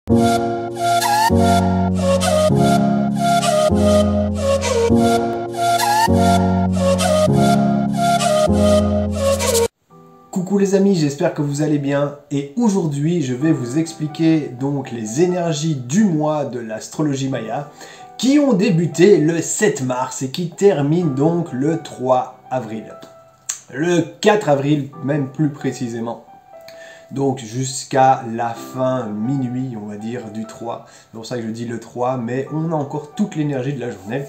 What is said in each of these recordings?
Coucou les amis, j'espère que vous allez bien et aujourd'hui je vais vous expliquer donc les énergies du mois de l'astrologie Maya qui ont débuté le 7 mars et qui terminent donc le 3 avril. Le 4 avril même plus précisément. Donc jusqu'à la fin minuit on va dire du 3. C'est pour ça que je dis le 3 mais on a encore toute l'énergie de la journée.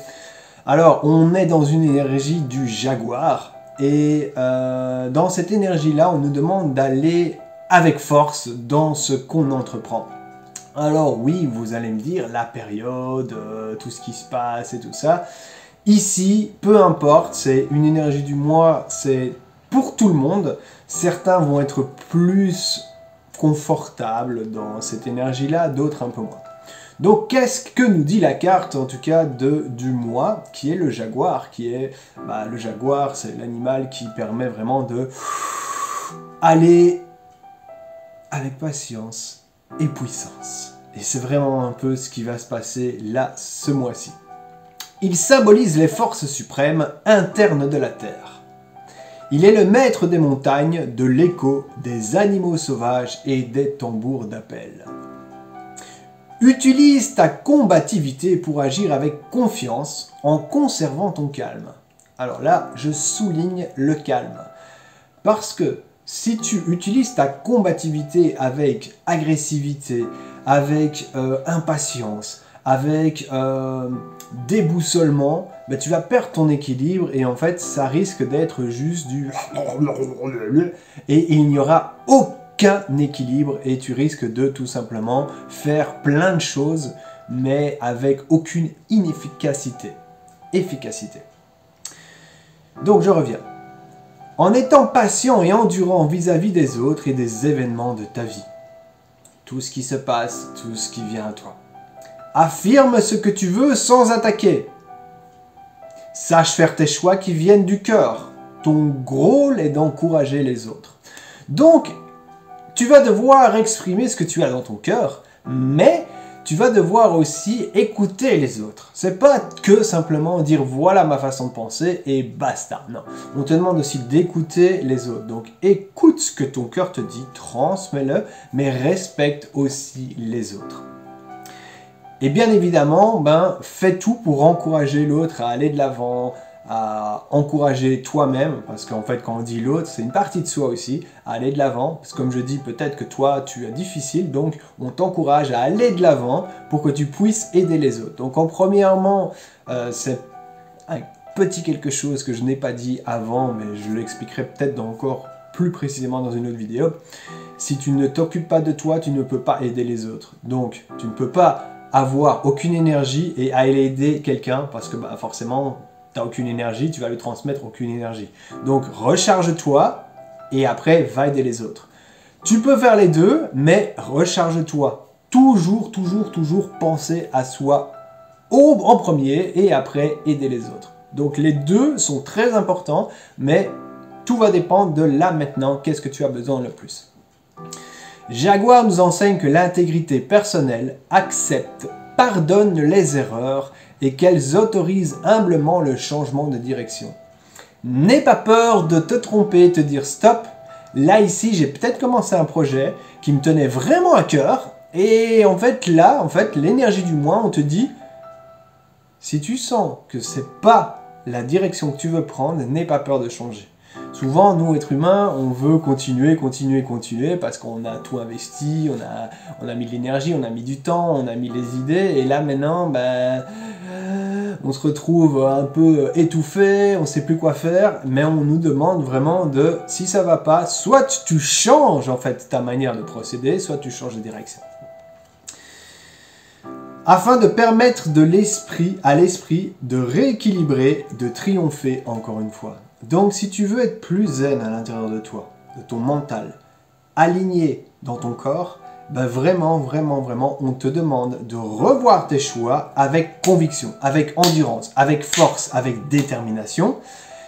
Alors on est dans une énergie du jaguar. Et dans cette énergie-là, on nous demande d'aller avec force dans ce qu'on entreprend. Alors oui, vous allez me dire, la période, tout ce qui se passe et tout ça. Ici, peu importe, c'est une énergie du mois, c'est pour tout le monde. Certains vont être plus confortables dans cette énergie-là, d'autres un peu moins. Donc, qu'est-ce que nous dit la carte, en tout cas, du mois, qui est le jaguar, le jaguar, c'est l'animal qui permet vraiment de aller avec patience et puissance. Et c'est vraiment un peu ce qui va se passer là, ce mois-ci. Il symbolise les forces suprêmes internes de la Terre. Il est le maître des montagnes, de l'écho, des animaux sauvages et des tambours d'appel. Utilise ta combativité pour agir avec confiance en conservant ton calme. Alors là, je souligne le calme. Parce que si tu utilises ta combativité avec agressivité, avec impatience, avec déboussolement, ben tu vas perdre ton équilibre et en fait, ça risque d'être juste du... Et il n'y aura aucun équilibre et tu risques de tout simplement faire plein de choses mais avec aucune efficacité. Donc je reviens. En étant patient et endurant vis-à-vis des autres et des événements de ta vie. Tout ce qui se passe, tout ce qui vient à toi. Affirme ce que tu veux sans attaquer. Sache faire tes choix qui viennent du cœur. Ton rôle est d'encourager les autres. Donc, tu vas devoir exprimer ce que tu as dans ton cœur, mais tu vas devoir aussi écouter les autres. C'est pas que simplement dire voilà ma façon de penser et basta. Non, on te demande aussi d'écouter les autres. Donc écoute ce que ton cœur te dit, transmets-le, mais respecte aussi les autres. Et bien évidemment, fais tout pour encourager l'autre à aller de l'avant, à encourager toi-même, parce qu'en fait quand on dit l'autre, c'est une partie de soi aussi, à aller de l'avant, parce que comme je dis, peut-être que toi tu as difficile, donc on t'encourage à aller de l'avant pour que tu puisses aider les autres. Donc premièrement, c'est un petit quelque chose que je n'ai pas dit avant, mais je l'expliquerai peut-être encore plus précisément dans une autre vidéo. Si tu ne t'occupes pas de toi, tu ne peux pas aider les autres. Donc tu ne peux pas avoir aucune énergie et aller aider quelqu'un, parce que forcément, tu n'as aucune énergie, tu vas lui transmettre aucune énergie. Donc, recharge-toi et après, va aider les autres. Tu peux faire les deux, mais recharge-toi. Toujours penser à soi en premier et après, aider les autres. Donc, les deux sont très importants, mais tout va dépendre de là maintenant, qu'est-ce que tu as besoin le plus. Jaguar nous enseigne que l'intégrité personnelle accepte, pardonne les erreurs et qu'elles autorisent humblement le changement de direction. N'aie pas peur de te tromper et te dire stop. Là, ici, j'ai peut-être commencé un projet qui me tenait vraiment à cœur. Et en fait, là, l'énergie du mois, on te dit, si tu sens que c'est pas la direction que tu veux prendre, n'aie pas peur de changer. Souvent, nous, êtres humains, on veut continuer parce qu'on a tout investi, on a mis de l'énergie, on a mis du temps, on a mis les idées, et là, maintenant, on se retrouve un peu étouffé, on ne sait plus quoi faire, mais on nous demande vraiment de, si ça va pas, soit tu changes en fait ta manière de procéder, soit tu changes de direction. Afin de permettre à l'esprit de rééquilibrer, de triompher encore une fois. Donc si tu veux être plus zen à l'intérieur de toi, de ton mental, aligné dans ton corps, vraiment, on te demande de revoir tes choix avec conviction, avec endurance, avec force, avec détermination.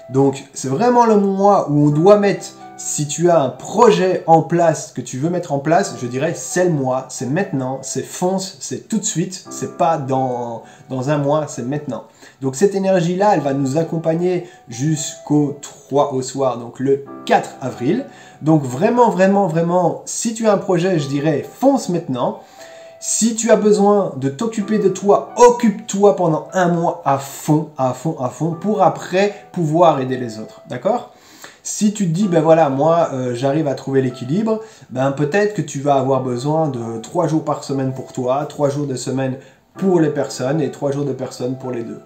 Donc c'est vraiment le mois où on doit mettre Si tu as un projet en place que tu veux mettre en place, je dirais c'est le mois, c'est maintenant, c'est fonce, c'est tout de suite, c'est pas dans un mois, c'est maintenant. Donc cette énergie-là, elle va nous accompagner jusqu'au 3 au soir, donc le 4 avril. Donc vraiment, vraiment, vraiment, si tu as un projet, je dirais fonce maintenant. Si tu as besoin de t'occuper de toi, occupe-toi pendant un mois à fond, pour après pouvoir aider les autres, d'accord ? Si tu te dis, ben voilà, moi j'arrive à trouver l'équilibre, ben peut-être que tu vas avoir besoin de 3 jours par semaine pour toi, 3 jours de semaine pour les personnes et 3 jours de personnes pour les deux.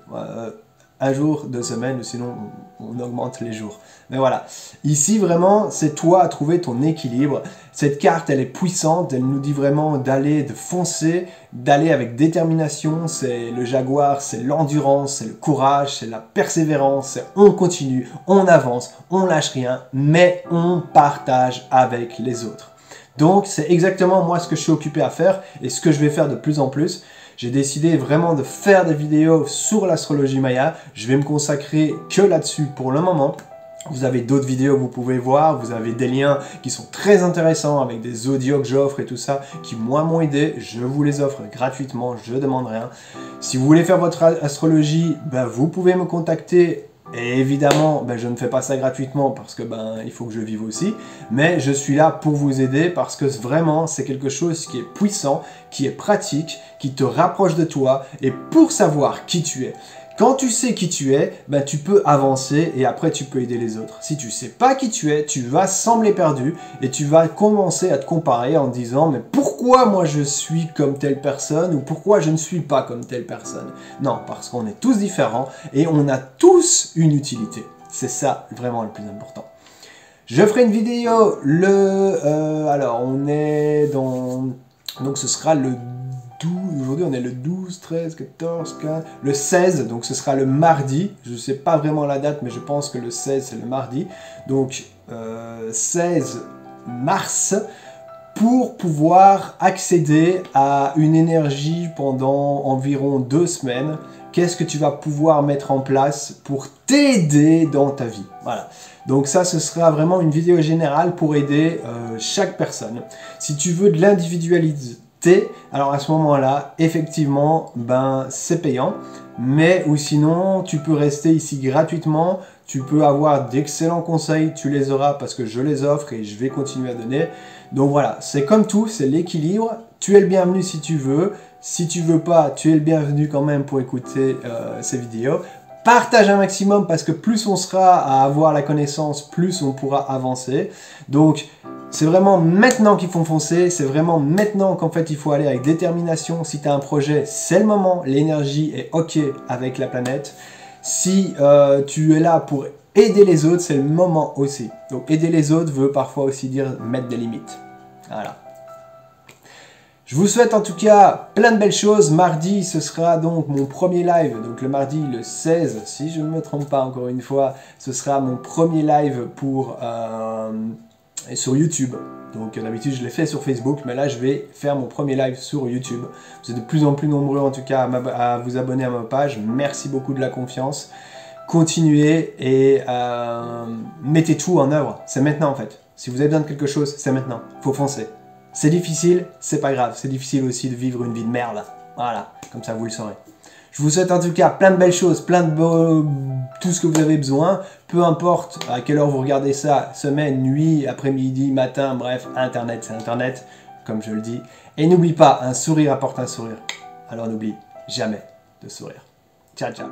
Un jour de semaine, sinon on augmente les jours. Mais voilà, ici vraiment, c'est toi à trouver ton équilibre. Cette carte, elle est puissante, elle nous dit vraiment d'aller, de foncer, d'aller avec détermination. C'est le jaguar, c'est l'endurance, c'est le courage, c'est la persévérance. C'est on continue, on avance, on lâche rien, mais on partage avec les autres. Donc c'est exactement moi ce que je suis occupé à faire et ce que je vais faire de plus en plus. J'ai décidé vraiment de faire des vidéos sur l'astrologie Maya. Je vais me consacrer que là-dessus pour le moment. Vous avez d'autres vidéos que vous pouvez voir, vous avez des liens qui sont très intéressants avec des audios que j'offre et tout ça, qui moi m'ont aidé, je vous les offre gratuitement, je ne demande rien. Si vous voulez faire votre astrologie, ben, vous pouvez me contacter. Et évidemment, ben, je ne fais pas ça gratuitement parce que il faut que je vive aussi, mais je suis là pour vous aider parce que vraiment, c'est quelque chose qui est puissant, qui est pratique, qui te rapproche de toi et pour savoir qui tu es. Quand tu sais qui tu es, ben, tu peux avancer et après tu peux aider les autres. Si tu ne sais pas qui tu es, tu vas sembler perdu et tu vas commencer à te comparer en disant « mais pourquoi moi je suis comme telle personne ou pourquoi je ne suis pas comme telle personne ?» Non, parce qu'on est tous différents et on a tous une utilité. C'est ça vraiment le plus important. Je ferai une vidéo alors on est dans... Donc ce sera le 12, aujourd'hui on est le 12, 13, 14, 15, le 16, donc ce sera le mardi, je ne sais pas vraiment la date, mais je pense que le 16 c'est le mardi, donc 16 mars, pour pouvoir accéder à une énergie pendant environ 2 semaines. Qu'est-ce que tu vas pouvoir mettre en place pour t'aider dans ta vie? Voilà. Donc ça, ce sera vraiment une vidéo générale pour aider chaque personne. Si tu veux de l'individualité, alors à ce moment-là, effectivement, c'est payant. Mais ou sinon, tu peux rester ici gratuitement. Tu peux avoir d'excellents conseils, tu les auras parce que je les offre et je vais continuer à donner. Donc voilà, c'est comme tout, c'est l'équilibre. Tu es le bienvenu si tu veux. Si tu veux pas, tu es le bienvenu quand même pour écouter ces vidéos. Partage un maximum parce que plus on sera à avoir la connaissance, plus on pourra avancer. Donc, c'est vraiment maintenant qu'il faut foncer, c'est vraiment maintenant qu'en fait il faut aller avec détermination. Si tu as un projet, c'est le moment, l'énergie est ok avec la planète. Si tu es là pour aider les autres, c'est le moment aussi. Donc aider les autres veut parfois aussi dire mettre des limites. Voilà. Je vous souhaite en tout cas plein de belles choses. Mardi, ce sera donc mon premier live. Donc le mardi, le 16, si je ne me trompe pas encore une fois, ce sera mon premier live pour... sur YouTube. Donc d'habitude je l'ai fait sur Facebook, mais là je vais faire mon premier live sur YouTube. Vous êtes de plus en plus nombreux en tout cas à vous abonner à ma page. Merci beaucoup de la confiance. Continuez et mettez tout en œuvre. C'est maintenant en fait. Si vous avez besoin de quelque chose, c'est maintenant. Faut foncer. C'est difficile, c'est pas grave. C'est difficile aussi de vivre une vie de merde. Voilà, comme ça vous le saurez. Je vous souhaite en tout cas plein de belles choses, plein de tout ce que vous avez besoin, peu importe à quelle heure vous regardez ça, semaine, nuit, après-midi, matin, bref, Internet c'est Internet, comme je le dis. Et n'oublie pas, un sourire apporte un sourire. Alors n'oublie jamais de sourire. Ciao, ciao.